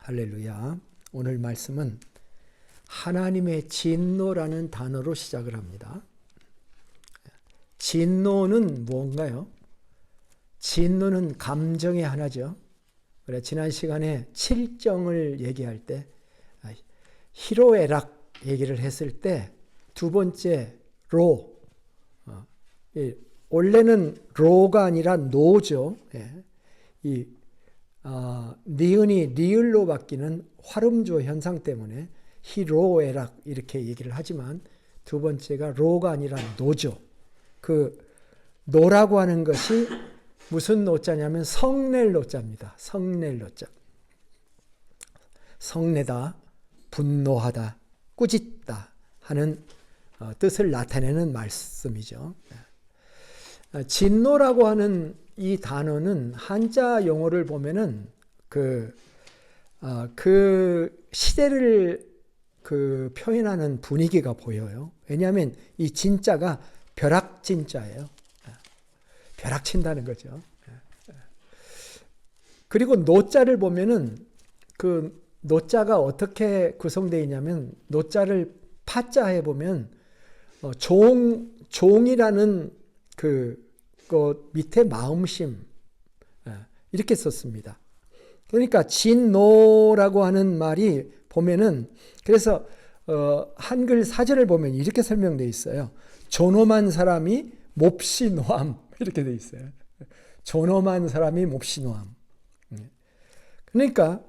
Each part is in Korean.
할렐루야. 오늘 말씀은 하나님의 진노라는 단어로 시작을 합니다. 진노는 뭔가요? 진노는 감정의 하나죠. 그래, 지난 시간에 칠정을 얘기할 때 희로애락 얘기를 했을 때 두 번째 로, 원래는 로가 아니라 노죠. 니은이 리을로 바뀌는 활음조 현상 때문에 희로애락 이렇게 얘기를 하지만 두 번째가 로가 아니라 노죠. 그 노라고 하는 것이 무슨 노자냐면 성낼 노자입니다. 성낼 노자. 성내다, 분노하다, 꾸짖다 하는 뜻을 나타내는 말씀이죠. 진노라고 하는 이 단어는 한자 용어를 보면은 그 시대를 표현하는 분위기가 보여요. 왜냐하면 이 진자가 벼락진자예요. 벼락친다는 거죠. 그리고 노자를 보면은 그 노자가 어떻게 구성되어 있냐면 노자를 파자해 보면 종이라는 그 밑에 마음심 이렇게 썼습니다. 그러니까 진노라고 하는 말이 보면은 그래서 한글 사전을 보면 이렇게 설명되어 있어요. 존엄한 사람이 몹시 노함 이렇게 되어 있어요. 존엄한 사람이 몹시 노함. 그러니까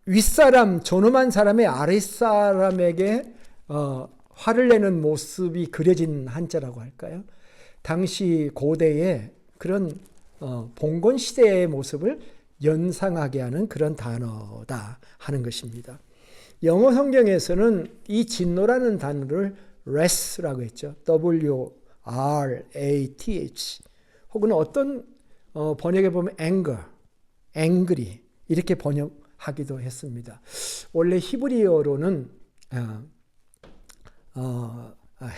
윗사람 존엄한 사람의 아랫사람에게 화를 내는 모습이 그려진 한자라고 할까요? 당시 고대에 그런 봉건 시대의 모습을 연상하게 하는 그런 단어다 하는 것입니다. 영어 성경에서는 이 진노라는 단어를 wrath라고 했죠. W-R-A-T-H 혹은 어떤 번역에 보면 angry 이렇게 번역하기도 했습니다. 원래 히브리어로는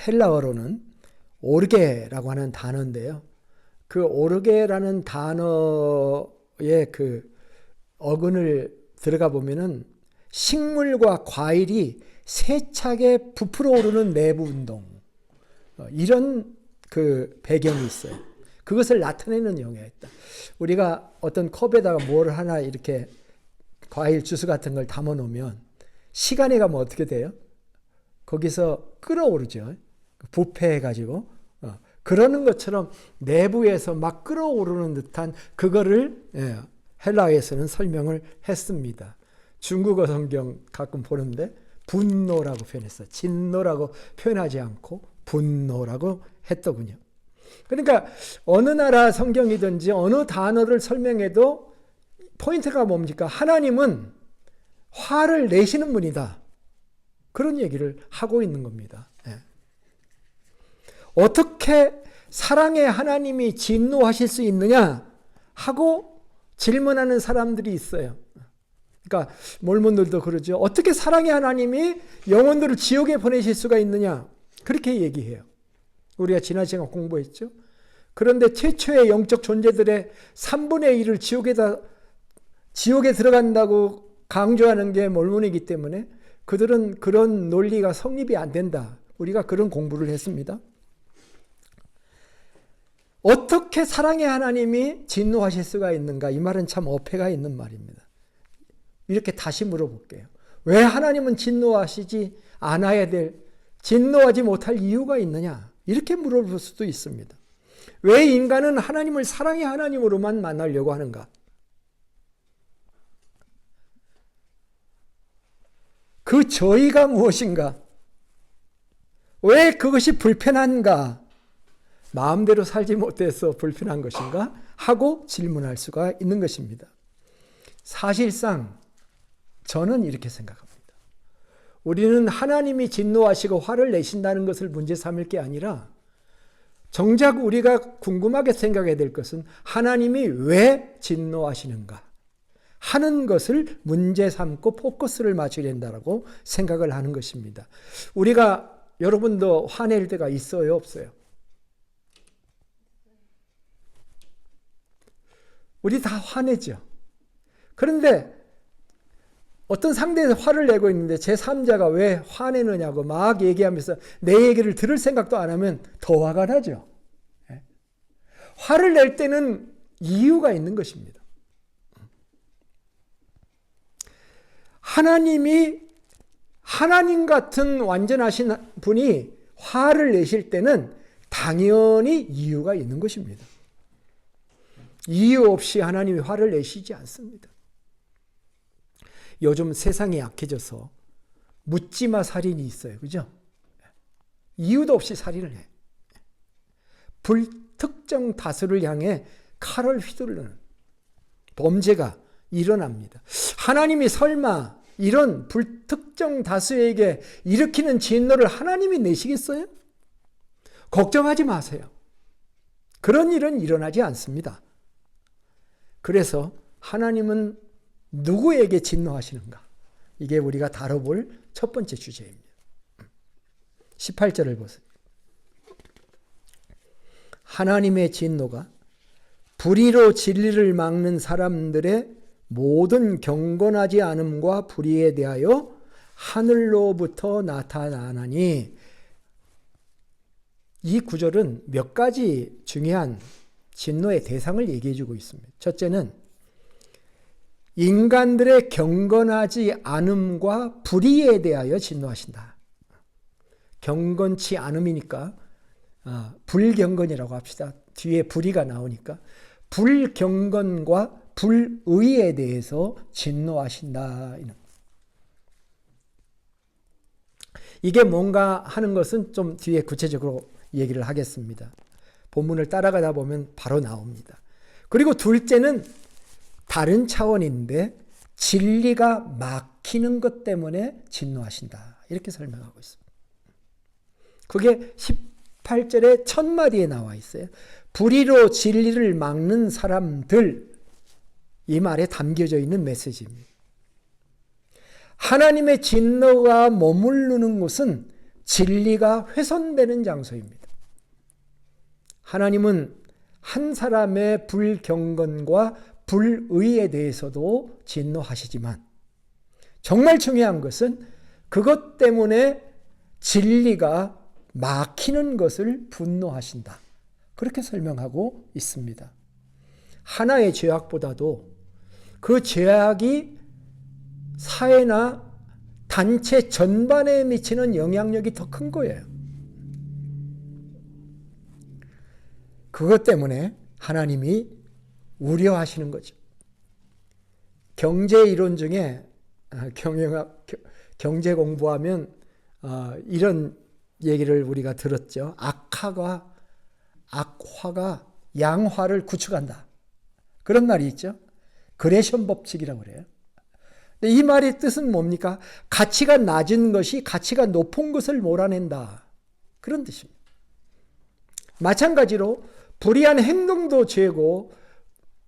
헬라어로는 오르게라고 하는 단어인데요. 그 오르게라는 단어의 그 어근을 들어가 보면은 식물과 과일이 세차게 부풀어 오르는 내부 운동 이런 그 배경이 있어요. 그것을 나타내는 용어였다. 우리가 어떤 컵에다가 뭘 하나 이렇게 과일 주스 같은 걸 담아 놓으면 시간이 가면 어떻게 돼요? 거기서 끓어오르죠. 부패해가지고 그러는 것처럼 내부에서 막 끓어오르는 듯한 그거를 헬라어에서는 설명을 했습니다. 중국어 성경 가끔 보는데 분노라고 표현했어요. 진노라고 표현하지 않고 분노라고 했더군요. 그러니까 어느 나라 성경이든지 어느 단어를 설명해도 포인트가 뭡니까? 하나님은 화를 내시는 분이다. 그런 얘기를 하고 있는 겁니다. 어떻게 사랑의 하나님이 진노하실 수 있느냐 하고 질문하는 사람들이 있어요. 그러니까 몰몬들도 그러죠. 어떻게 사랑의 하나님이 영혼들을 지옥에 보내실 수가 있느냐 그렇게 얘기해요. 우리가 지난 시간 공부했죠. 그런데 최초의 영적 존재들의 3분의 1을 지옥에 들어간다고 강조하는 게 몰몬이기 때문에 그들은 그런 논리가 성립이 안 된다. 우리가 그런 공부를 했습니다. 어떻게 사랑의 하나님이 진노하실 수가 있는가? 이 말은 참 어폐가 있는 말입니다. 이렇게 다시 물어볼게요. 왜 하나님은 진노하시지 않아야 진노하지 못할 이유가 있느냐? 이렇게 물어볼 수도 있습니다. 왜 인간은 하나님을 사랑의 하나님으로만 만나려고 하는가? 그 저희가 무엇인가? 왜 그것이 불편한가? 마음대로 살지 못해서 불편한 것인가? 하고 질문할 수가 있는 것입니다. 사실상 저는 이렇게 생각합니다. 우리는 하나님이 진노하시고 화를 내신다는 것을 문제 삼을 게 아니라 정작 우리가 궁금하게 생각해야 될 것은 하나님이 왜 진노하시는가 하는 것을 문제 삼고 포커스를 맞춰야 된다고 생각을 하는 것입니다. 우리가 여러분도 화낼 때가 있어요, 없어요? 우리 다 화내죠. 그런데 어떤 상대에서 화를 내고 있는데 제3자가 왜 화내느냐고 막 얘기하면서 내 얘기를 들을 생각도 안 하면 더 화가 나죠. 화를 낼 때는 이유가 있는 것입니다. 하나님 같은 완전하신 분이 화를 내실 때는 당연히 이유가 있는 것입니다. 이유 없이 하나님이 화를 내시지 않습니다. 요즘 세상이 약해져서 묻지마 살인이 있어요. 그죠? 이유도 없이 살인을 해. 불특정 다수를 향해 칼을 휘두르는 범죄가 일어납니다. 하나님이 설마 이런 불특정 다수에게 일으키는 진노를 하나님이 내시겠어요? 걱정하지 마세요. 그런 일은 일어나지 않습니다. 그래서 하나님은 누구에게 진노하시는가? 이게 우리가 다뤄볼 첫 번째 주제입니다. 18절을 보세요. 하나님의 진노가 불의로 진리를 막는 사람들의 모든 경건하지 않음과 불의에 대하여 하늘로부터 나타나나니, 이 구절은 몇 가지 중요한 진노의 대상을 얘기해 주고 있습니다. 첫째는 인간들의 경건하지 않음과 불의에 대하여 진노하신다. 경건치 않음이니까 불경건이라고 합시다. 뒤에 불의가 나오니까 불경건과 불의에 대해서 진노하신다. 이게 뭔가 하는 것은 좀 뒤에 구체적으로 얘기를 하겠습니다. 본문을 따라가다 보면 바로 나옵니다. 그리고 둘째는 다른 차원인데 진리가 막히는 것 때문에 진노하신다. 이렇게 설명하고 있습니다. 그게 18절의 첫 마디에 나와 있어요. 불의로 진리를 막는 사람들, 이 말에 담겨져 있는 메시지입니다. 하나님의 진노가 머무르는 곳은 진리가 훼손되는 장소입니다. 하나님은 한 사람의 불경건과 불의에 대해서도 진노하시지만 정말 중요한 것은 그것 때문에 진리가 막히는 것을 분노하신다. 그렇게 설명하고 있습니다. 하나의 죄악보다도 그 죄악이 사회나 단체 전반에 미치는 영향력이 더 큰 거예요. 그것 때문에 하나님이 우려하시는 거죠. 경제 이론 중에 경제 공부하면 이런 얘기를 우리가 들었죠. 악화가 양화를 구축한다. 그런 말이 있죠. 그레션 법칙이라고 그래요. 근데 이 말의 뜻은 뭡니까? 가치가 낮은 것이 가치가 높은 것을 몰아낸다. 그런 뜻입니다. 마찬가지로 불의한 행동도 죄고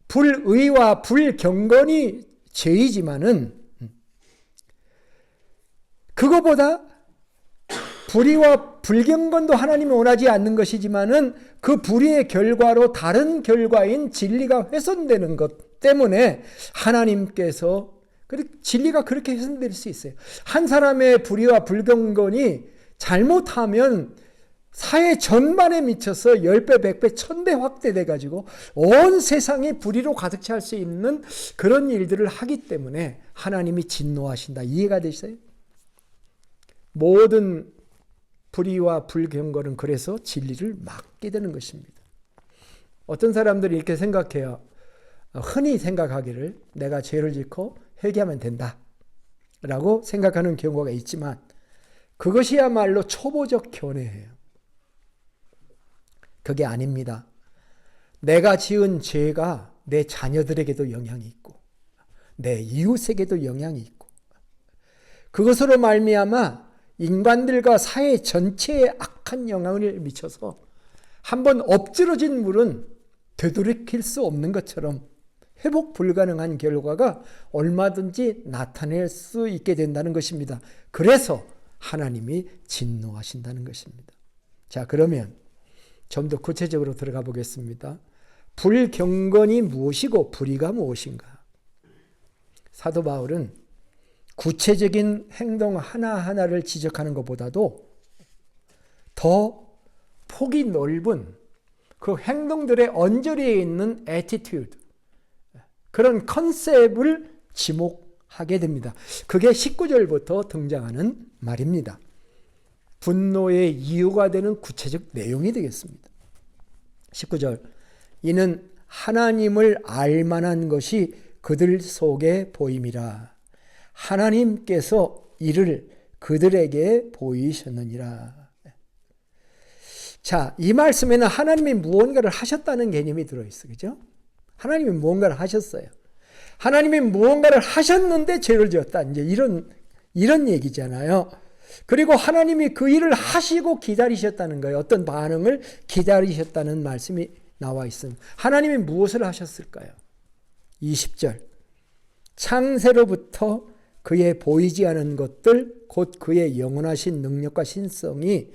불의와 불경건이 죄이지만은 그거보다 불의와 불경건도 하나님이 원하지 않는 것이지만은 그 불의의 결과로 다른 결과인 진리가 훼손되는 것 때문에 하나님께서 진리가 그렇게 훼손될 수 있어요. 한 사람의 불의와 불경건이 잘못하면 사회 전반에 미쳐서 10배, 100배, 1000배 확대돼 가지고 온 세상이 불의로 가득 찰 수 있는 그런 일들을 하기 때문에 하나님이 진노하신다. 이해가 되세요? 모든 불의와 불경건은 그래서 진리를 막게 되는 것입니다. 어떤 사람들이 이렇게 생각해요. 흔히 생각하기를 내가 죄를 짓고 회개하면 된다 라고 생각하는 경우가 있지만 그것이야말로 초보적 견해예요. 그게 아닙니다. 내가 지은 죄가 내 자녀들에게도 영향이 있고 내 이웃에게도 영향이 있고 그것으로 말미암아 인간들과 사회 전체에 악한 영향을 미쳐서 한번 엎질러진 물은 되돌이킬 수 없는 것처럼 회복 불가능한 결과가 얼마든지 나타낼 수 있게 된다는 것입니다. 그래서 하나님이 진노하신다는 것입니다. 자, 그러면 좀 더 구체적으로 들어가 보겠습니다. 불경건이 무엇이고 불의가 무엇인가? 사도 바울은 구체적인 행동 하나하나를 지적하는 것보다도 더 폭이 넓은 그 행동들의 언저리에 있는 attitude, 그런 컨셉을 지목하게 됩니다. 그게 19절부터 등장하는 말입니다. 분노의 이유가 되는 구체적 내용이 되겠습니다. 19절, 이는 하나님을 알만한 것이 그들 속에 보임이라. 하나님께서 이를 그들에게 보이셨느니라. 자, 이 말씀에는 하나님이 무언가를 하셨다는 개념이 들어있어요. 그죠? 하나님이 무언가를 하셨어요. 하나님이 무언가를 하셨는데 죄를 지었다. 이제 이런 얘기잖아요. 그리고 하나님이 그 일을 하시고 기다리셨다는 거예요. 어떤 반응을 기다리셨다는 말씀이 나와 있습니다. 하나님이 무엇을 하셨을까요? 20절. 창세로부터 그의 보이지 않은 것들, 곧 그의 영원하신 능력과 신성이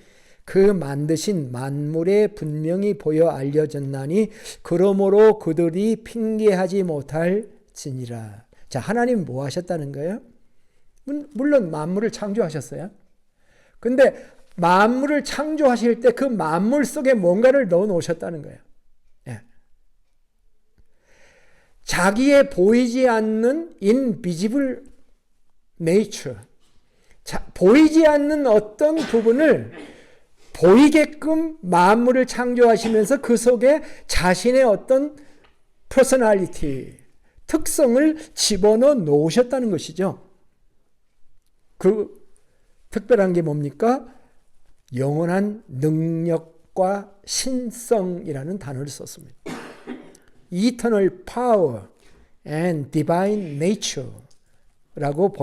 그 만드신 만물에 분명히 보여 알려졌나니 그러므로 그들이 핑계하지 못할지니라. 자, 하나님 뭐 하셨다는 거예요? 물론 만물을 창조하셨어요. 근데 만물을 창조하실 때 그 만물 속에 뭔가를 넣어 놓으셨다는 거예요. 예. 자기의 보이지 않는 invisible nature, 보이지 않는 어떤 부분을 보이게끔 만물을 창조하시면서 그 속에 자신의 어떤 퍼스널리티, 특성을 집어넣어 놓으셨다는 것이죠. 그 특별한 게 뭡니까? 영원한 능력과 신성이라는 단어를 썼습니다. Eternal power and divine nature 라고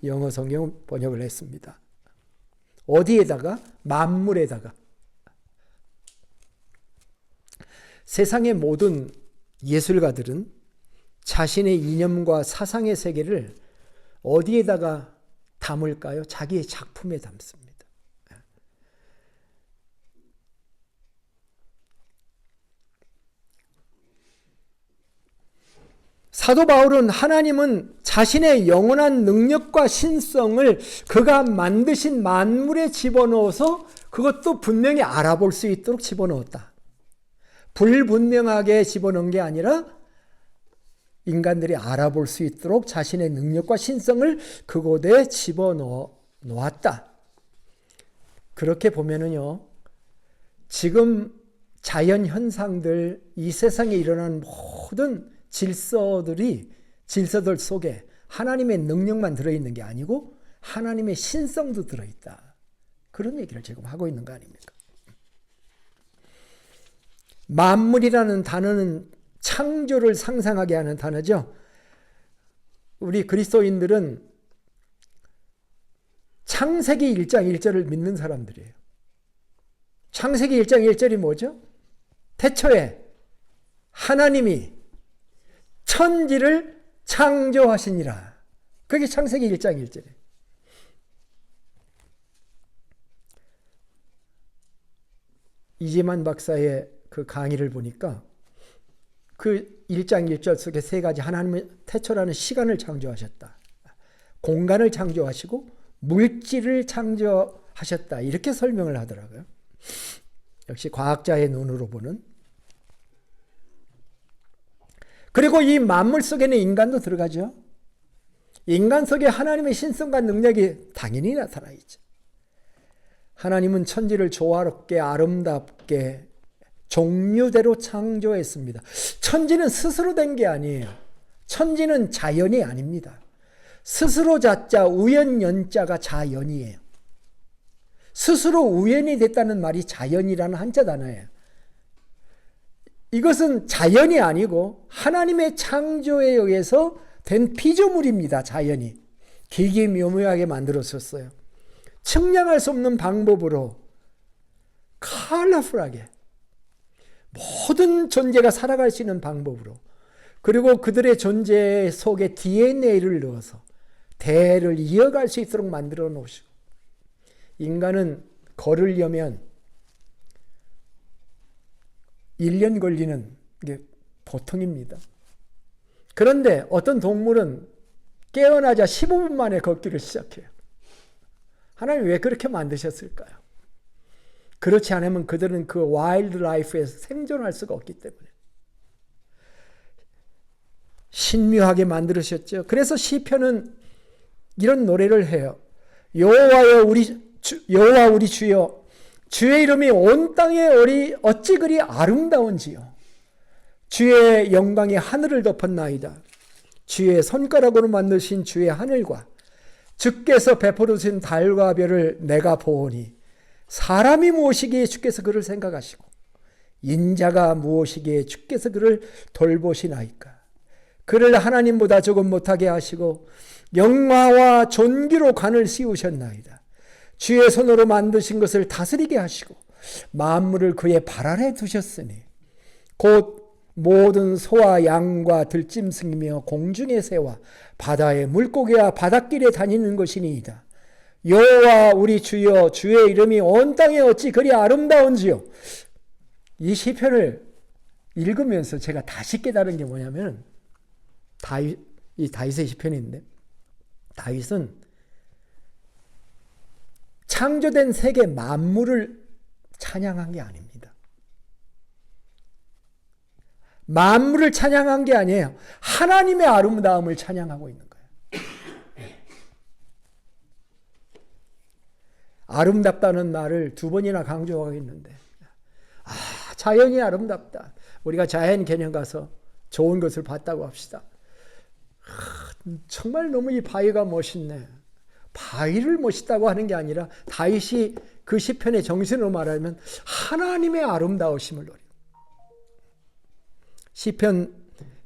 영어 성경 번역을 했습니다. 어디에다가? 만물에다가. 세상의 모든 예술가들은 자신의 이념과 사상의 세계를 어디에다가 담을까요? 자기의 작품에 담습니다. 사도 바울은 하나님은 자신의 영원한 능력과 신성을 그가 만드신 만물에 집어넣어서 그것도 분명히 알아볼 수 있도록 집어넣었다. 불분명하게 집어넣은 게 아니라 인간들이 알아볼 수 있도록 자신의 능력과 신성을 그곳에 집어넣었다. 그렇게 보면은요, 지금 자연 현상들, 이 세상에 일어나는 모든 질서들 속에 하나님의 능력만 들어있는 게 아니고 하나님의 신성도 들어있다. 그런 얘기를 지금 하고 있는 거 아닙니까? 만물이라는 단어는 창조를 상상하게 하는 단어죠. 우리 그리스도인들은 창세기 1장 1절을 믿는 사람들이에요. 창세기 1장 1절이 뭐죠? 태초에 하나님이 천지를 창조하시니라. 그게 창세기 1장 1절이에요. 이재만 박사의 그 강의를 보니까 그 1장 1절 속에 세 가지, 하나님은 태초라는 시간을 창조하셨다. 공간을 창조하시고 물질을 창조하셨다. 이렇게 설명을 하더라고요. 역시 과학자의 눈으로 보는. 그리고 이 만물 속에는 인간도 들어가죠. 인간 속에 하나님의 신성과 능력이 당연히 나타나 있죠. 하나님은 천지를 조화롭게 아름답게 종류대로 창조했습니다. 천지는 스스로 된 게 아니에요. 천지는 자연이 아닙니다. 스스로 자자 우연연자가 자연이에요. 스스로 우연이 됐다는 말이 자연이라는 한자 단어예요. 이것은 자연이 아니고 하나님의 창조에 의해서 된 피조물입니다. 자연이. 기기묘묘하게 만들었었어요. 측량할 수 없는 방법으로 컬러풀하게 모든 존재가 살아갈 수 있는 방법으로, 그리고 그들의 존재 속에 DNA를 넣어서 대를 이어갈 수 있도록 만들어 놓으시고, 인간은 걸으려면 1년 걸리는 게 보통입니다. 그런데 어떤 동물은 깨어나자 15분 만에 걷기를 시작해요. 하나님 왜 그렇게 만드셨을까요? 그렇지 않으면 그들은 그 와일드 라이프에서 생존할 수가 없기 때문에. 신묘하게 만들으셨죠. 그래서 시편은 이런 노래를 해요. 여호와 우리 주여, 주의 이름이 온 땅에 어찌 그리 아름다운지요. 주의 영광이 하늘을 덮었나이다. 주의 손가락으로 만드신 주의 하늘과 주께서 베풀으신 달과 별을 내가 보오니 사람이 무엇이기에 주께서 그를 생각하시고 인자가 무엇이기에 주께서 그를 돌보시나이까. 그를 하나님보다 조금 못하게 하시고 영화와 존귀로 관을 씌우셨나이다. 주의 손으로 만드신 것을 다스리게 하시고 만물을 그의 발 아래 두셨으니 곧 모든 소와 양과 들짐승이며 공중의 새와 바다의 물고기와 바닷길에 다니는 것이니이다. 여호와 우리 주여, 주의 이름이 온 땅에 어찌 그리 아름다운지요. 이 시편을 읽으면서 제가 다시 깨달은 게 뭐냐면 이 다윗의 시편인데, 다윗은 창조된 세계 만물을 찬양한 게 아닙니다. 만물을 찬양한 게 아니에요. 하나님의 아름다움을 찬양하고 있는 거예요. 아름답다는 말을 두 번이나 강조하고 있는데, 자연이 아름답다. 우리가 자연 개념 가서 좋은 것을 봤다고 합시다. 정말 너무 이 바위가 멋있네. 바위를 멋있다고 하는 게 아니라 다윗이 그 시편의 정신으로 말하면 하나님의 아름다우심을 노려. 시편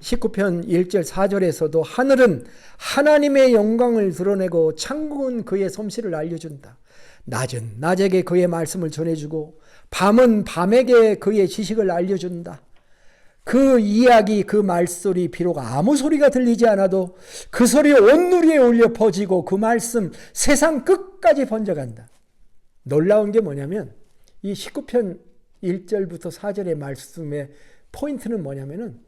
19편 1절 4절에서도 하늘은 하나님의 영광을 드러내고 천국은 그의 솜씨를 알려준다. 낮은 낮에게 그의 말씀을 전해주고 밤은 밤에게 그의 지식을 알려준다. 그 이야기, 그 말소리 비록 아무 소리가 들리지 않아도 그 소리 온 누리에 울려 퍼지고 그 말씀 세상 끝까지 번져간다. 놀라운 게 뭐냐면 이 19편 1절부터 4절의 말씀의 포인트는 뭐냐면은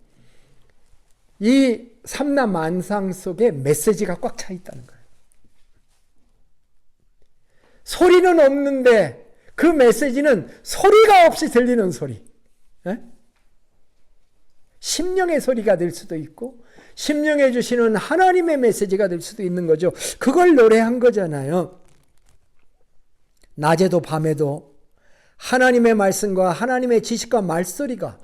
이 삼남 만상 속에 메시지가 꽉 차 있다는 거예요. 소리는 없는데 그 메시지는 소리가 없이 들리는 소리. 에? 심령의 소리가 될 수도 있고 심령해 주시는 하나님의 메시지가 될 수도 있는 거죠. 그걸 노래한 거잖아요. 낮에도 밤에도 하나님의 말씀과 하나님의 지식과 말소리가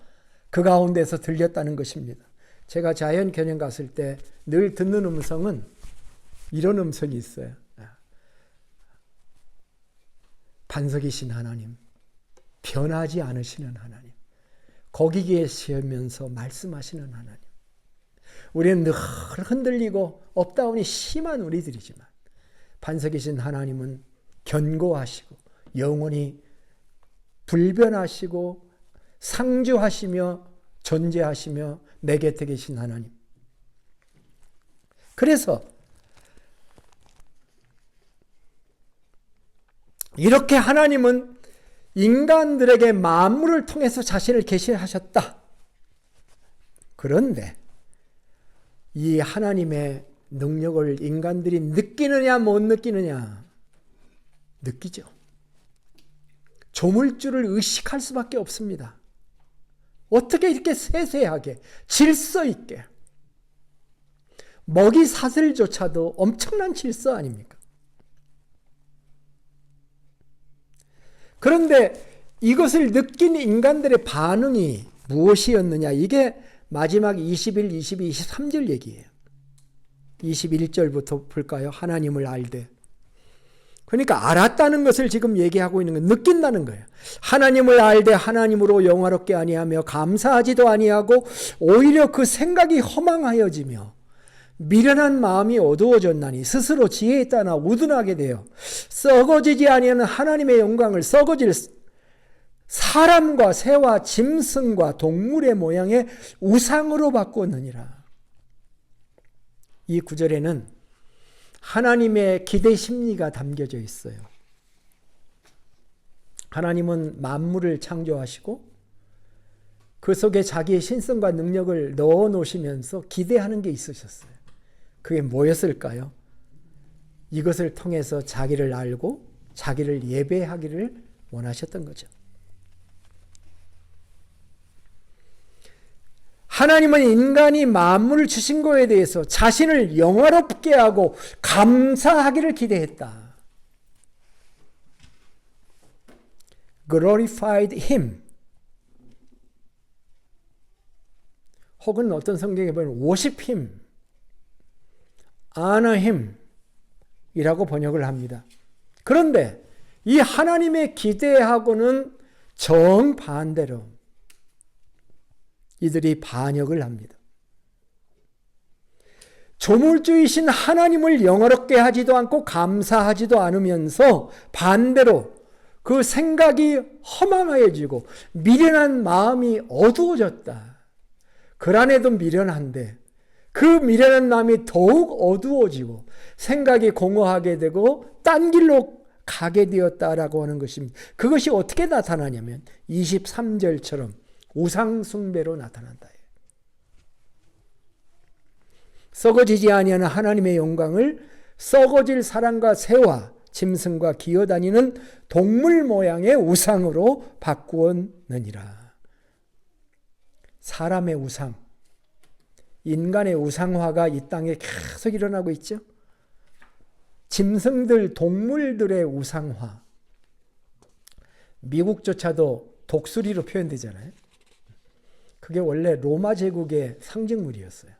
그 가운데서 들렸다는 것입니다. 제가 자연 개념 갔을 때 늘 듣는 음성은 이런 음성이 있어요. 반석이신 하나님, 변하지 않으시는 하나님, 거기 계시면서 말씀하시는 하나님. 우리는 늘 흔들리고 업다운이 심한 우리들이지만 반석이신 하나님은 견고하시고 영원히 불변하시고 상주하시며 존재하시며 내 곁에 계신 하나님. 그래서 이렇게 하나님은 인간들에게 만물을 통해서 자신을 계시하셨다. 그런데 이 하나님의 능력을 인간들이 느끼느냐 못 느끼느냐? 느끼죠. 조물주를 의식할 수밖에 없습니다. 어떻게 이렇게 세세하게 질서 있게 먹이 사슬조차도 엄청난 질서 아닙니까? 그런데 이것을 느낀 인간들의 반응이 무엇이었느냐? 이게 마지막 21, 22, 23절 얘기예요. 21절부터 볼까요? 하나님을 알되. 그러니까 알았다는 것을 지금 얘기하고 있는 건 느낀다는 거예요. 하나님을 알되 하나님으로 영화롭게 아니하며 감사하지도 아니하고 오히려 그 생각이 허망하여지며 미련한 마음이 어두워졌나니 스스로 지혜에 따라 우둔하게 되어 썩어지지 아니하는 하나님의 영광을 썩어질 사람과 새와 짐승과 동물의 모양의 우상으로 바꾸느니라. 이 구절에는 하나님의 기대 심리가 담겨져 있어요. 하나님은 만물을 창조하시고 그 속에 자기의 신성과 능력을 넣어 놓으시면서 기대하는 게 있으셨어요. 그게 뭐였을까요? 이것을 통해서 자기를 알고 자기를 예배하기를 원하셨던 거죠. 하나님은 인간이 만물을 주신 것에 대해서 자신을 영화롭게 하고 감사하기를 기대했다. glorified him. 혹은 어떤 성경에 보면 worship him, honor him 이라고 번역을 합니다. 그런데 이 하나님의 기대하고는 정반대로 이들이 반역을 합니다. 조물주이신 하나님을 영화롭게 하지도 않고 감사하지도 않으면서 반대로 그 생각이 허망해지고 미련한 마음이 어두워졌다. 그 안에도 미련한데 그 미련한 마음이 더욱 어두워지고 생각이 공허하게 되고 딴 길로 가게 되었다라고 하는 것입니다. 그것이 어떻게 나타나냐면 23절처럼 우상 숭배로 나타난다. 썩어지지 아니하는 하나님의 영광을 썩어질 사람과 새와 짐승과 기어다니는 동물 모양의 우상으로 바꾸었느니라. 사람의 우상, 인간의 우상화가 이 땅에 계속 일어나고 있죠. 짐승들, 동물들의 우상화. 미국조차도 독수리로 표현되잖아요. 그게 원래 로마 제국의 상징물이었어요.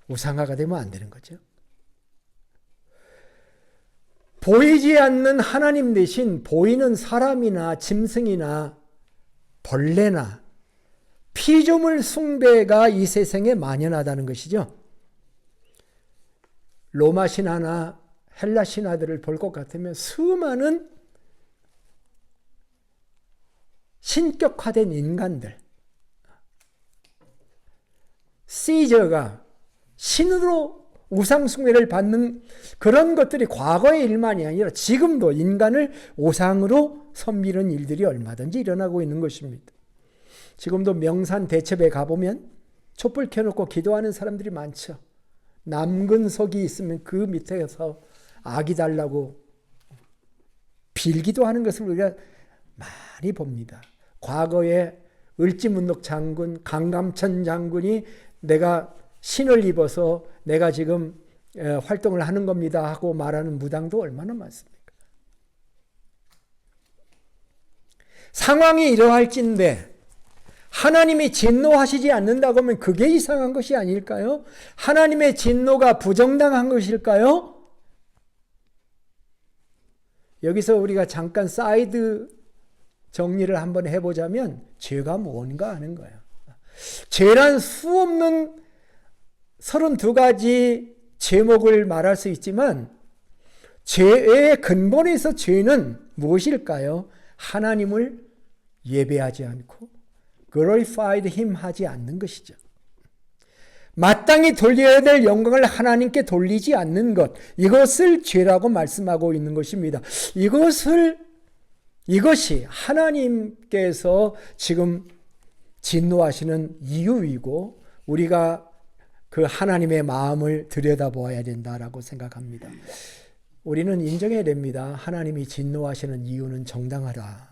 우상화가 되면 안 되는 거죠. 보이지 않는 하나님 대신 보이는 사람이나 짐승이나 벌레나 피조물 숭배가 이 세상에 만연하다는 것이죠. 로마 신화나 헬라 신화들을 볼 것 같으면 수많은 신격화된 인간들, 시저가 신으로 우상숭배를 받는 그런 것들이 과거의 일만이 아니라 지금도 인간을 우상으로 섬기는 일들이 얼마든지 일어나고 있는 것입니다. 지금도 명산 대첩에 가보면 촛불 켜놓고 기도하는 사람들이 많죠. 남근석이 있으면 그 밑에서 아기 달라고 빌기도 하는 것을 우리가 많이 봅니다. 과거에 을지문덕 장군, 강감천 장군이 내가 신을 입어서 내가 지금 활동을 하는 겁니다 하고 말하는 무당도 얼마나 많습니까? 상황이 이러할진데 하나님이 진노하시지 않는다고 하면 그게 이상한 것이 아닐까요? 하나님의 진노가 부정당한 것일까요? 여기서 우리가 잠깐 사이드 정리를 한번 해보자면 죄가 뭔가 하는 거예요. 죄란 수없는 32가지 제목을 말할 수 있지만 죄의 근본에서 죄는 무엇일까요? 하나님을 예배하지 않고 glorified him 하지 않는 것이죠. 마땅히 돌려야 될 영광을 하나님께 돌리지 않는 것, 이것을 죄라고 말씀하고 있는 것입니다. 이것이 하나님께서 지금 진노하시는 이유이고 우리가 그 하나님의 마음을 들여다보아야 된다라고 생각합니다. 우리는 인정해야 됩니다. 하나님이 진노하시는 이유는 정당하다.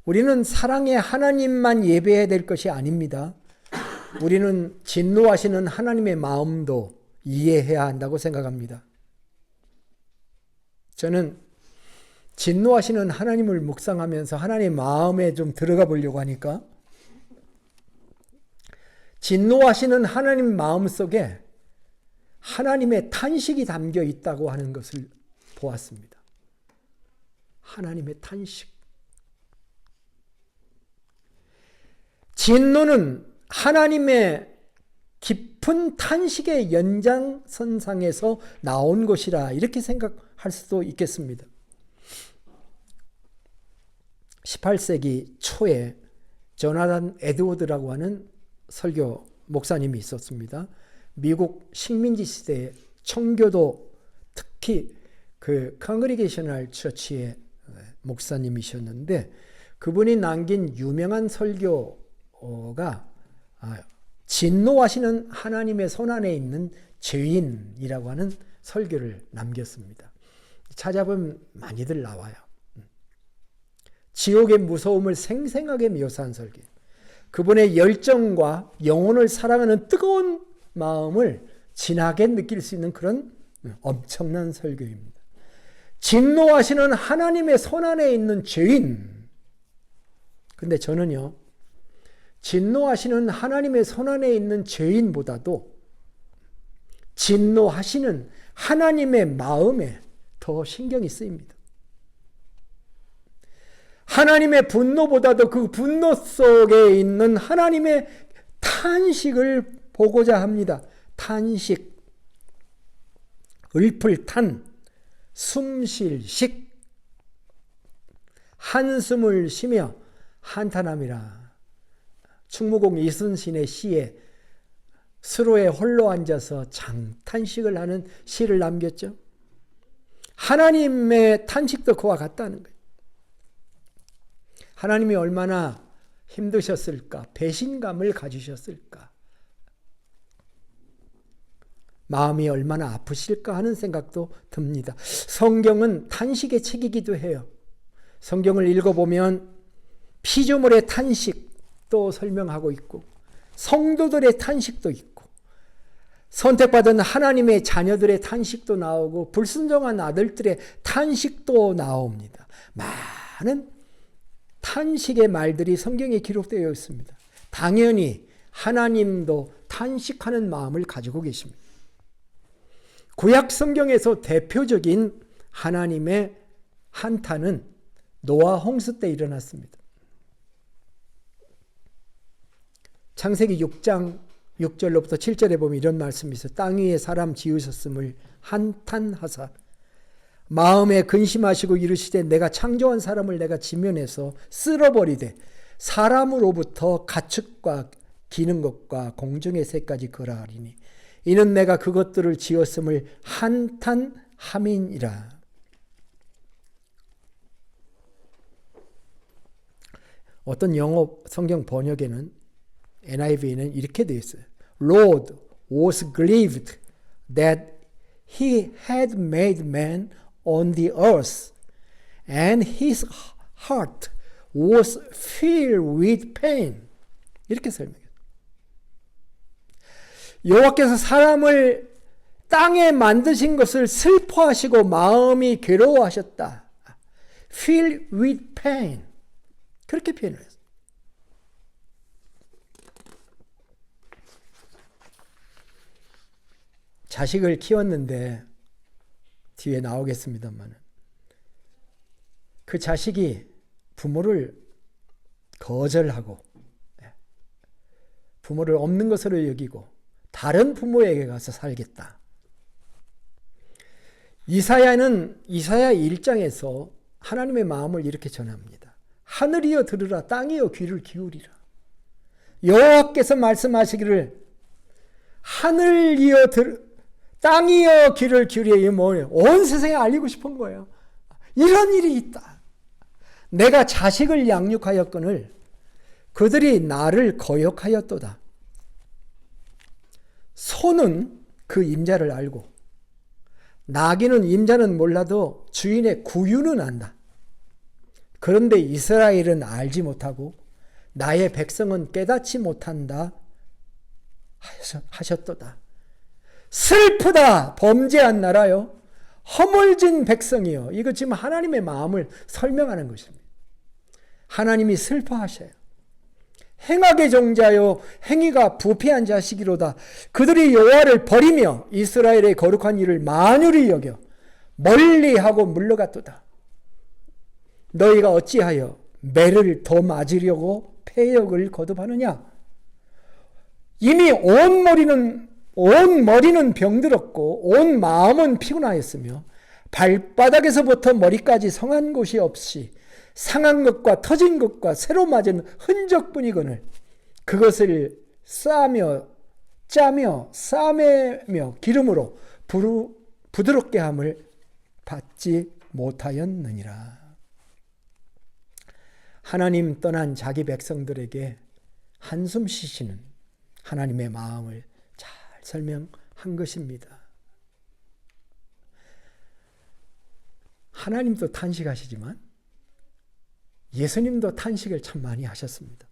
우리는 사랑의 하나님만 예배해야 될 것이 아닙니다. 우리는 진노하시는 하나님의 마음도 이해해야 한다고 생각합니다. 저는 진노하시는 하나님을 묵상하면서 하나님의 마음에 좀 들어가 보려고 하니까 진노하시는 하나님 마음 속에 하나님의 탄식이 담겨 있다고 하는 것을 보았습니다. 하나님의 탄식. 진노는 하나님의 깊은 탄식의 연장선상에서 나온 것이라 이렇게 생각할 수도 있겠습니다. 18세기 초에 조나단 에드워드라고 하는 설교 목사님이 있었습니다. 미국 식민지 시대에 청교도 특히 그 컨그리게이셔널 처치의 목사님이셨는데 그분이 남긴 유명한 설교 설교가 진노하시는 하나님의 손안에 있는 죄인이라고 하는 설교를 남겼습니다. 찾아보면 많이들 나와요. 지옥의 무서움을 생생하게 묘사한 설교. 그분의 열정과 영혼을 사랑하는 뜨거운 마음을 진하게 느낄 수 있는 그런 엄청난 설교입니다. 진노하시는 하나님의 손안에 있는 죄인. 근데 저는요, 진노하시는 하나님의 손안에 있는 죄인보다도 진노하시는 하나님의 마음에 더 신경이 쓰입니다. 하나님의 분노보다도 그 분노 속에 있는 하나님의 탄식을 보고자 합니다. 탄식, 을풀탄, 숨쉴식, 한숨을 쉬며 한탄함이라. 충무공 이순신의 시에 수로에 홀로 앉아서 장탄식을 하는 시를 남겼죠. 하나님의 탄식도 그와 같다는 거예요. 하나님이 얼마나 힘드셨을까? 배신감을 가지셨을까? 마음이 얼마나 아프실까 하는 생각도 듭니다. 성경은 탄식의 책이기도 해요. 성경을 읽어보면 피조물의 탄식도 설명하고 있고 성도들의 탄식도 있고 선택받은 하나님의 자녀들의 탄식도 나오고 불순종한 아들들의 탄식도 나옵니다. 많은 탄식의 말들이 성경에 기록되어 있습니다. 당연히 하나님도 탄식하는 마음을 가지고 계십니다. 구약 성경에서 대표적인 하나님의 한탄은 노아 홍수 때 일어났습니다. 창세기 6장 6절로부터 7절에 보면 이런 말씀이 있어요. 땅 위에 사람 지으셨음을 한탄하사 마음에 근심하시고 이르시되 내가 창조한 사람을 내가 지면에서 쓸어버리되 사람으로부터 가축과 기는 것과 공중의 새까지 거라하리니 이는 내가 그것들을 지었음을 한탄함이니라. 어떤 영어 성경 번역에는 NIV는 이렇게 되어 있어요. Lord was grieved that he had made man on the earth, and his heart was filled with pain. 이렇게 설명해요. 여호와께서 사람을 땅에 만드신 것을 슬퍼하시고 마음이 괴로워하셨다. Filled with pain. 그렇게 표현을 했어요. 자식을 키웠는데 뒤에 나오겠습니다만 그 자식이 부모를 거절하고 부모를 없는 것으로 여기고 다른 부모에게 가서 살겠다. 이사야 1장에서 하나님의 마음을 이렇게 전합니다. 하늘이여 들으라 땅이여 귀를 기울이라. 여호와께서 말씀하시기를 하늘이여 땅이여 귀를 기울이라. 이게 뭐예요? 온 세상에 알리고 싶은 거예요. 이런 일이 있다. 내가 자식을 양육하였거늘 그들이 나를 거역하였도다. 소는 그 임자를 알고 나귀는 임자는 몰라도 주인의 구유는 안다. 그런데 이스라엘은 알지 못하고 나의 백성은 깨닫지 못한다 하셨도다. 슬프다 범죄한 나라요 허물진 백성이요. 이거 지금 하나님의 마음을 설명하는 것입니다. 하나님이 슬퍼하셔요. 행악의 종자요 행위가 부패한 자식이로다. 그들이 여호와를 버리며 이스라엘의 거룩한 일을 만유리 여겨 멀리하고 물러갔도다. 너희가 어찌하여 매를 더 맞으려고 패역을 거듭하느냐. 이미 온 머리는 병들었고 온 마음은 피곤하였으며 발바닥에서부터 머리까지 성한 곳이 없이 상한 것과 터진 것과 새로 맞은 흔적뿐이거늘 그것을 싸며 짜며 싸매며 기름으로 부드럽게 함을 받지 못하였느니라. 하나님 떠난 자기 백성들에게 한숨 쉬시는 하나님의 마음을 잘 설명한 것입니다. 하나님도 탄식하시지만 예수님도 탄식을 참 많이 하셨습니다.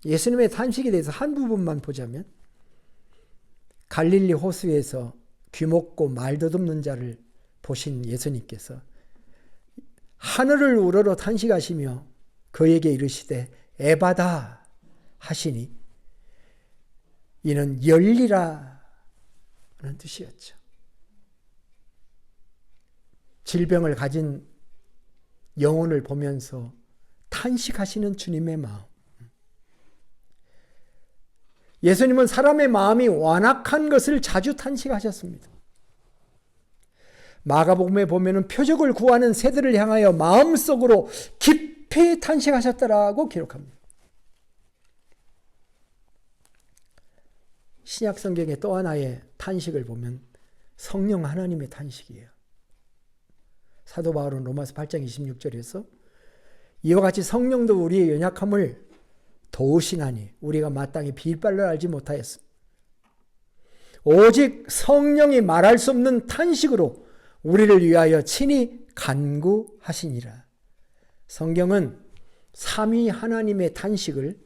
예수님의 탄식에 대해서 한 부분만 보자면 갈릴리 호수에서 귀먹고 말 더듬는 자를 보신 예수님께서 하늘을 우러러 탄식하시며 그에게 이르시되 에바다 하시니 이는 열리라 하는 뜻이었죠. 질병을 가진 영혼을 보면서 탄식하시는 주님의 마음. 예수님은 사람의 마음이 완악한 것을 자주 탄식하셨습니다. 마가복음에 보면은 표적을 구하는 새들을 향하여 마음속으로 깊이 탄식하셨다라고 기록합니다. 신약 성경의 또 하나의 탄식을 보면 성령 하나님의 탄식이에요. 사도 바울은 로마서 8장 26절에서 이와 같이 성령도 우리의 연약함을 도우시나니 우리가 마땅히 빌바를 알지 못하였습니다. 오직 성령이 말할 수 없는 탄식으로 우리를 위하여 친히 간구하시니라. 성경은 삼위 하나님의 탄식을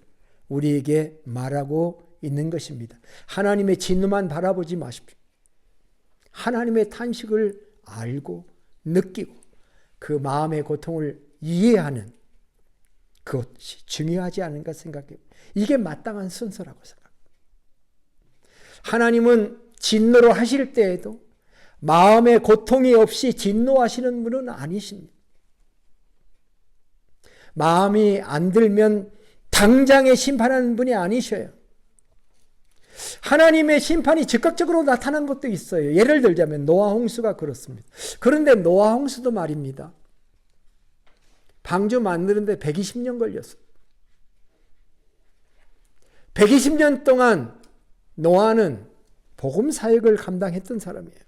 우리에게 말하고 있는 것입니다. 하나님의 진노만 바라보지 마십시오. 하나님의 탄식을 알고 느끼고 그 마음의 고통을 이해하는 그것이 중요하지 않은가 생각해요. 이게 마땅한 순서라고 생각합니다. 하나님은 진노를 하실 때에도 마음의 고통이 없이 진노하시는 분은 아니십니다. 마음이 안 들면 당장에 심판하는 분이 아니셔요. 하나님의 심판이 즉각적으로 나타난 것도 있어요. 예를 들자면 노아 홍수가 그렇습니다. 그런데 노아 홍수도 말입니다. 방주 만드는데 120년 걸렸어요. 120년 동안 노아는 복음 사역을 감당했던 사람이에요.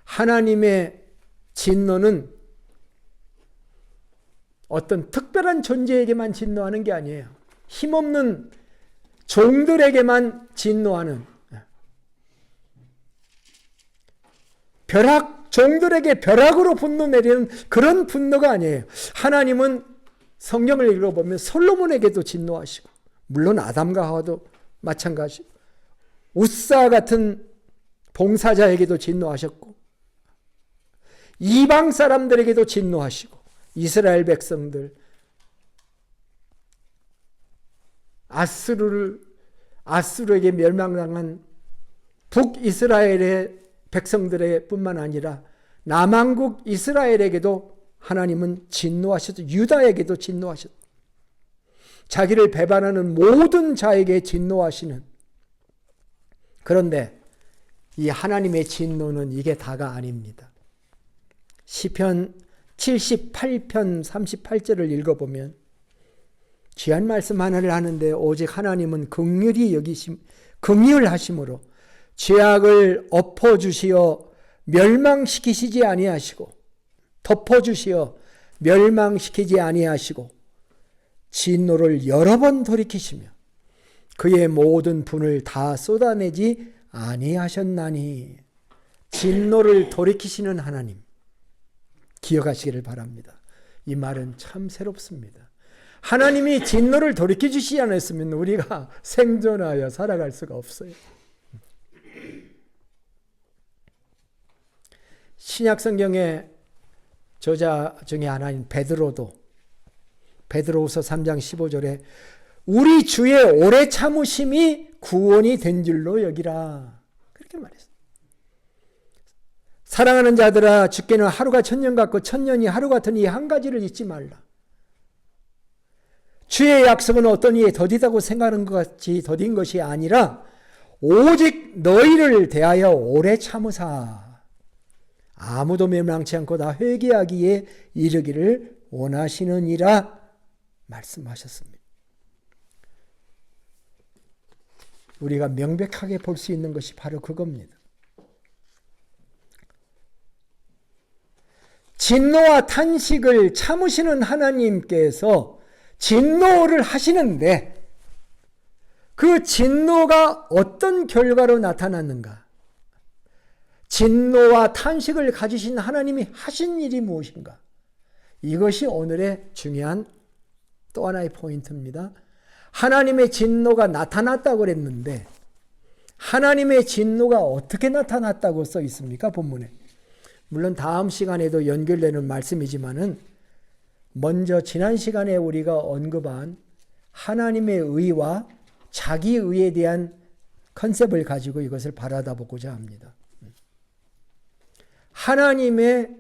하나님의 진노는 어떤 특별한 존재에게만 진노하는 게 아니에요. 힘없는 종들에게만 진노하는, 종들에게 벼락으로 분노 내리는 그런 분노가 아니에요. 하나님은 성경을 읽어보면 솔로몬에게도 진노하시고, 물론 아담과 하와도 마찬가지고, 웃사 같은 봉사자에게도 진노하셨고, 이방 사람들에게도 진노하시고, 이스라엘 백성들, 아수르에게 멸망당한 북이스라엘의 백성들의 뿐만 아니라 남왕국 이스라엘에게도 하나님은 진노하셨죠. 유다에게도 진노하셨죠. 자기를 배반하는 모든 자에게 진노하시는. 그런데 이 하나님의 진노는 이게 다가 아닙니다. 시편 78편 38절을 읽어보면 귀한 말씀 하나를 하는데 오직 하나님은 긍휼하심으로 죄악을 엎어주시어 멸망시키시지 아니하시고 덮어주시어 멸망시키지 아니하시고 진노를 여러 번 돌이키시며 그의 모든 분을 다 쏟아내지 아니하셨나니. 진노를 돌이키시는 하나님 기억하시기를 바랍니다. 이 말은 참 새롭습니다. 하나님이 진노를 돌이켜주시지 않았으면 우리가 생존하여 살아갈 수가 없어요. 신약성경의 저자 중에 하나인 베드로도 베드로후서 3장 15절에 우리 주의 오래 참으심이 구원이 된 줄로 여기라 그렇게 말했어요. 사랑하는 자들아 주께는 하루가 천년 같고 천년이 하루 같은 이 한 가지를 잊지 말라. 주의 약속은 어떤 이에 더디다고 생각하는 것 같이 더딘 것이 아니라 오직 너희를 대하여 오래 참으사 아무도 멸망치 않고 다 회개하기에 이르기를 원하시느니라 말씀하셨습니다. 우리가 명백하게 볼 수 있는 것이 바로 그겁니다. 진노와 탄식을 참으시는 하나님께서 진노를 하시는데 그 진노가 어떤 결과로 나타났는가? 진노와 탄식을 가지신 하나님이 하신 일이 무엇인가? 이것이 오늘의 중요한 또 하나의 포인트입니다. 하나님의 진노가 나타났다고 그랬는데 하나님의 진노가 어떻게 나타났다고 써 있습니까? 본문에. 물론 다음 시간에도 연결되는 말씀이지만은 먼저 지난 시간에 우리가 언급한 하나님의 의와 자기 의에 대한 컨셉을 가지고 이것을 바라다보고자 합니다. 하나님의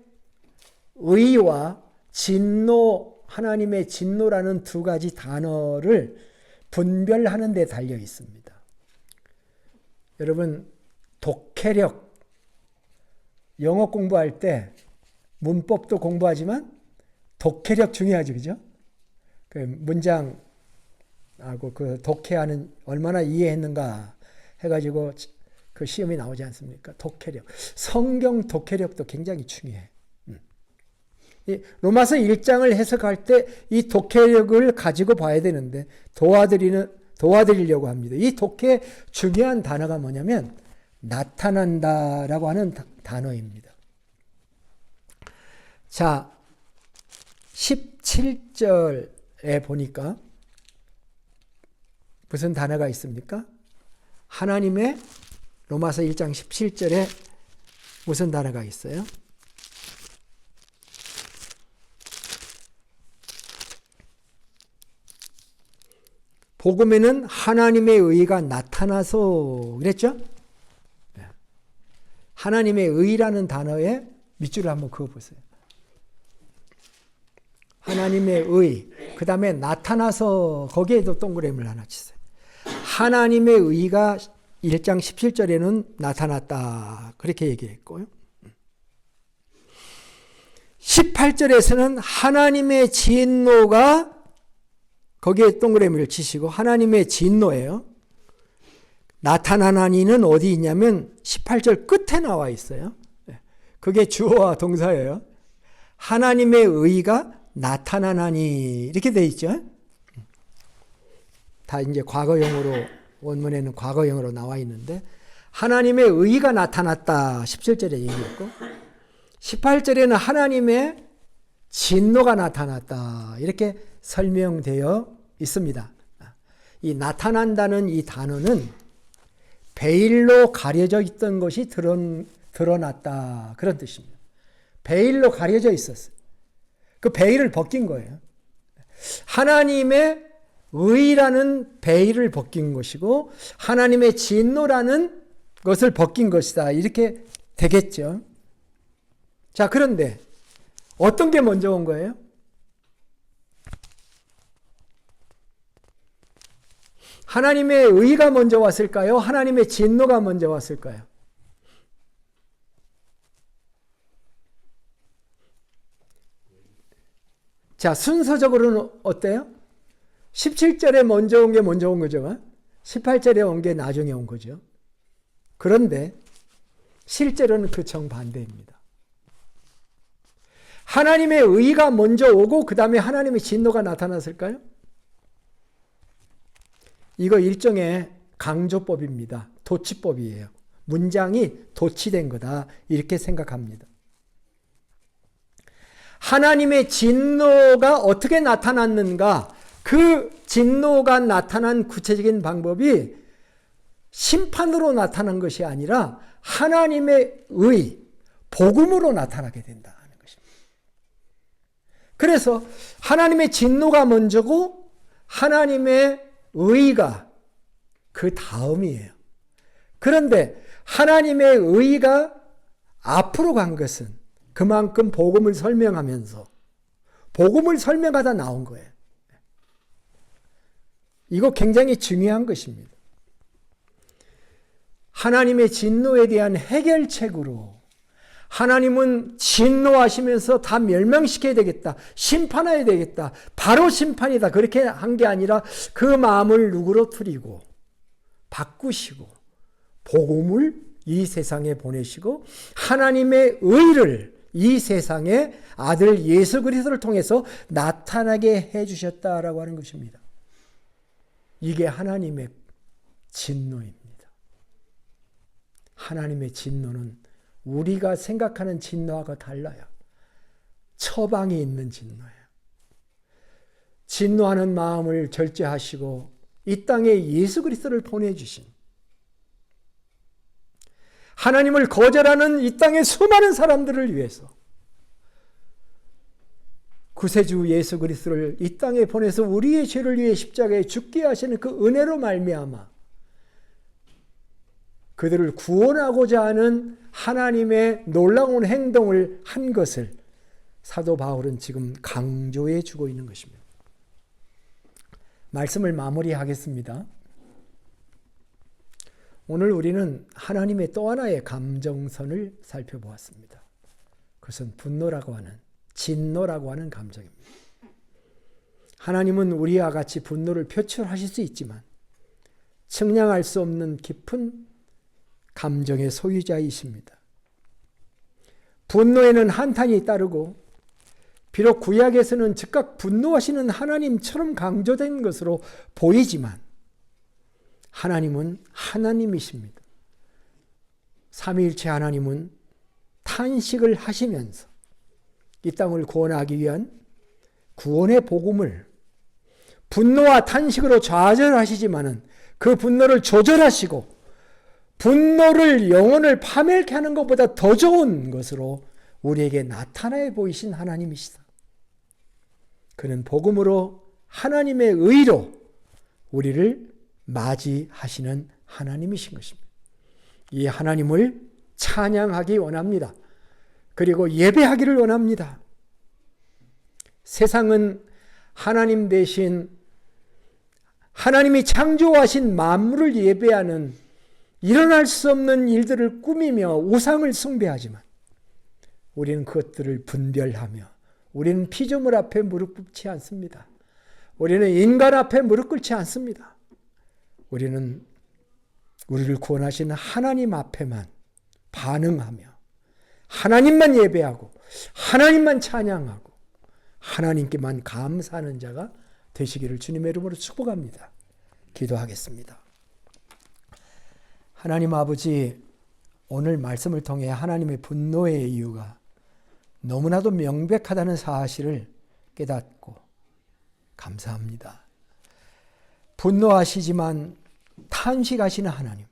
의와 진노, 하나님의 진노라는 두 가지 단어를 분별하는 데 달려 있습니다. 여러분, 독해력, 영어 공부할 때 문법도 공부하지만 독해력 중요하죠, 그죠? 그 문장하고 그 독해하는 얼마나 이해했는가 해가지고 그 시험이 나오지 않습니까? 독해력. 성경 독해력도 굉장히 중요해. 이 로마서 1장을 해석할 때 이 독해력을 가지고 봐야 되는데 도와드리려고 합니다. 이 독해 중요한 단어가 뭐냐면 나타난다라고 하는 단어입니다. 자, 17절에 보니까 무슨 단어가 있습니까? 하나님의 로마서 1장 17절에 무슨 단어가 있어요? 복음에는 하나님의 의가 나타나서 그랬죠? 하나님의 의라는 단어에 밑줄을 한번 그어보세요. 하나님의 의, 그 다음에 나타나서 거기에도 동그라미를 하나 치세요. 하나님의 의가 1장 17절에는 나타났다. 그렇게 얘기했고요. 18절에서는 하나님의 진노가 거기에 동그라미를 치시고 하나님의 진노예요. 나타나니는 어디 있냐면 18절 끝에 나와 있어요. 그게 주어와 동사예요. 하나님의 의가 나타나니 이렇게 돼 있죠. 다 이제 과거형으로 원문에는 과거형으로 나와 있는데 하나님의 의가 나타났다 17절에 얘기했고 18절에는 하나님의 진노가 나타났다 이렇게 설명되어 있습니다. 이 나타난다는 이 단어는 베일로 가려져 있던 것이 드러났다 그런 뜻입니다. 베일로 가려져 있었어요. 그 베일을 벗긴 거예요. 하나님의 의라는 베일을 벗긴 것이고 하나님의 진노라는 것을 벗긴 것이다. 이렇게 되겠죠. 자, 그런데 어떤 게 먼저 온 거예요? 하나님의 의가 먼저 왔을까요? 하나님의 진노가 먼저 왔을까요? 자, 순서적으로는 어때요? 17절에 먼저 온 게 먼저 온 거죠. 18절에 온 게 나중에 온 거죠. 그런데 실제로는 그 정반대입니다. 하나님의 의가 먼저 오고 그 다음에 하나님의 진노가 나타났을까요? 이거 일종의 강조법입니다. 도치법이에요. 문장이 도치된 거다. 이렇게 생각합니다. 하나님의 진노가 어떻게 나타났는가? 그 진노가 나타난 구체적인 방법이 심판으로 나타난 것이 아니라 하나님의 의, 복음으로 나타나게 된다는 것입니다. 그래서 하나님의 진노가 먼저고 하나님의 의가 그 다음이에요. 그런데 하나님의 의가 앞으로 간 것은 그만큼 복음을 설명하면서 복음을 설명하다 나온 거예요. 이거 굉장히 중요한 것입니다. 하나님의 진노에 대한 해결책으로 하나님은 진노하시면서 다 멸망시켜야 되겠다. 심판해야 되겠다. 바로 심판이다. 그렇게 한 게 아니라 그 마음을 누그러뜨리고 바꾸시고 복음을 이 세상에 보내시고 하나님의 의를 이 세상에 아들 예수 그리스도를 통해서 나타나게 해주셨다라고 하는 것입니다. 이게 하나님의 진노입니다. 하나님의 진노는 우리가 생각하는 진노하고 달라요. 처방이 있는 진노예요. 진노하는 마음을 절제하시고 이 땅에 예수 그리스도를 보내주신, 하나님을 거절하는 이 땅의 수많은 사람들을 위해서 구세주 예수 그리스도를 이 땅에 보내서 우리의 죄를 위해 십자가에 죽게 하시는 그 은혜로 말미암아 그들을 구원하고자 하는 하나님의 놀라운 행동을 한 것을 사도 바울은 지금 강조해 주고 있는 것입니다. 말씀을 마무리하겠습니다. 오늘 우리는 하나님의 또 하나의 감정선을 살펴보았습니다. 그것은 분노라고 하는, 진노라고 하는 감정입니다. 하나님은 우리와 같이 분노를 표출하실 수 있지만 측량할 수 없는 깊은 감정의 소유자이십니다. 분노에는 한탄이 따르고 비록 구약에서는 즉각 분노하시는 하나님처럼 강조된 것으로 보이지만 하나님은 하나님이십니다. 삼위일체 하나님은 탄식을 하시면서 이 땅을 구원하기 위한 구원의 복음을 분노와 탄식으로 좌절하시지만은 그 분노를 조절하시고 분노를 영혼을 파멸케 하는 것보다 더 좋은 것으로 우리에게 나타나 보이신 하나님이시다. 그는 복음으로 하나님의 의로 우리를 맞이하시는 하나님이신 것입니다. 이 하나님을 찬양하기 원합니다. 그리고 예배하기를 원합니다. 세상은 하나님 대신 하나님이 창조하신 만물을 예배하는 일어날 수 없는 일들을 꾸미며 우상을 숭배하지만 우리는 그것들을 분별하며 우리는 피조물 앞에 무릎 꿇지 않습니다. 우리는 인간 앞에 무릎 꿇지 않습니다. 우리는 우리를 구원하신 하나님 앞에만 반응하며 하나님만 예배하고 하나님만 찬양하고 하나님께만 감사하는 자가 되시기를 주님의 이름으로 축복합니다. 기도하겠습니다. 하나님 아버지, 오늘 말씀을 통해 하나님의 분노의 이유가 너무나도 명백하다는 사실을 깨닫고 감사합니다. 분노하시지만 탄식하시는 하나님,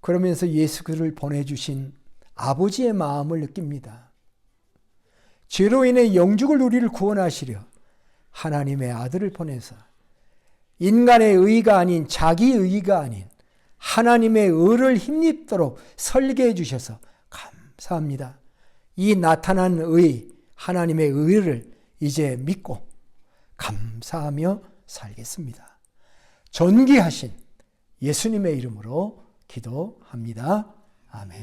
그러면서 예수 그를 보내주신 아버지의 마음을 느낍니다. 죄로 인해 영죽을 우리를 구원하시려 하나님의 아들을 보내서 인간의 의가 아닌 자기 의가 아닌 하나님의 의를 힘입도록 설계해 주셔서 감사합니다. 이 나타난 의, 하나님의 의를 이제 믿고 감사하며 살겠습니다. 존귀하신 예수님의 이름으로 기도합니다. 아멘.